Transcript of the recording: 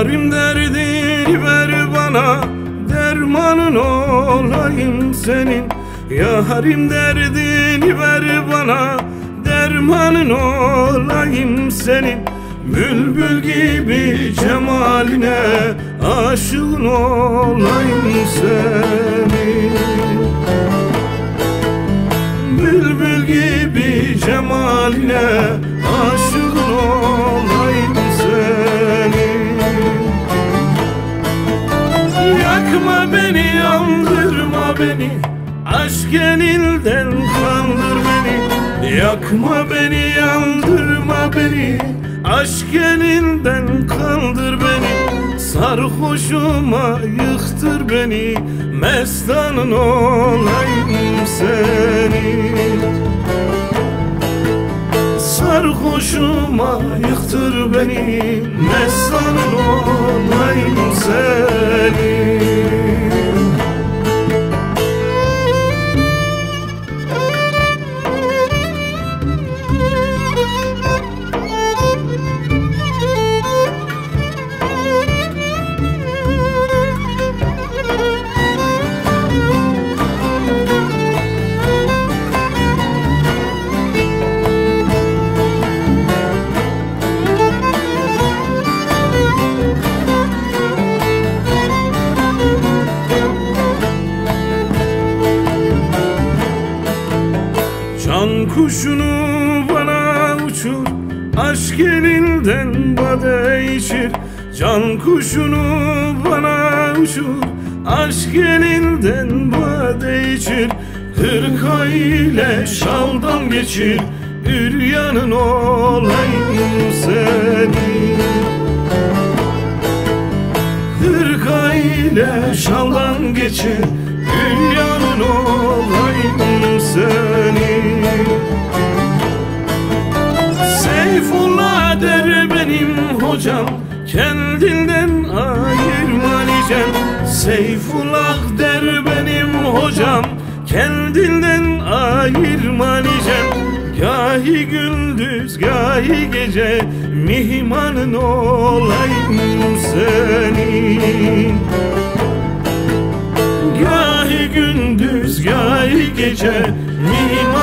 Yarim derdini ver bana, dermanın olayım senin. Yarim derdini ver bana, dermanın olayım senin. Bülbül gibi cemaline aşığın olayım senin. Bülbül gibi cemaline aşığın olayım senin. Yakma beni, yandırma beni, aşk elinden kandır beni. Yakma beni, yandırma beni, aşk elinden kaldır beni. Sarhoşuma yıktır beni, mestanın olayım senin. Sarhoşuma yıktır beni, mestanın olayım senin. Can kuşunu bana uçur, aşk elinden bade içir. Can kuşunu bana uçur, aşk elinden bade içir. Hırka ile şaldan geçir, üryanın olayım senin. Hırka ile şaldan geçir, üryanın olayım senin. Seyfullah der benim hocam, kendinden ayırma nicem. Seyfullah der benim hocam, kendinden ayırma nicem. Gahi gündüz gahi gece, mihmanın olayım senin. Gahi gündüz gahi gece, mihmanın